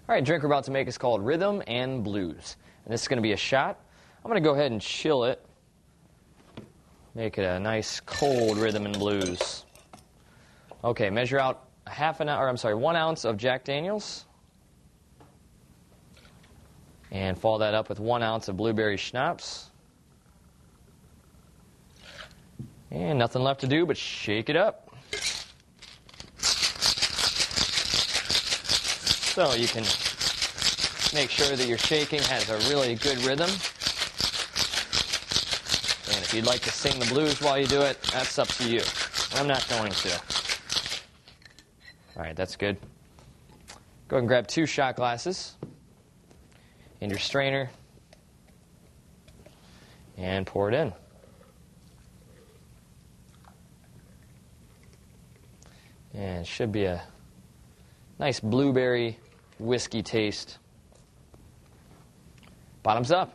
All right, drink we're about to make is called Rhythm and Blues. And this is going to be a shot. I'm going to go ahead and chill it. Make it a nice cold Rhythm and Blues. Okay, measure out 1 ounce of Jack Daniels. And follow that up with 1 ounce of blueberry schnapps. And nothing left to do but shake it up. So you can make sure that your shaking has a really good rhythm. And if you'd like to sing the blues while you do it, that's up to you. I'm not going to. All right, that's good. Go ahead and grab 2 shot glasses and your strainer and pour it in. And it should be a nice blueberry whiskey taste. Bottoms up.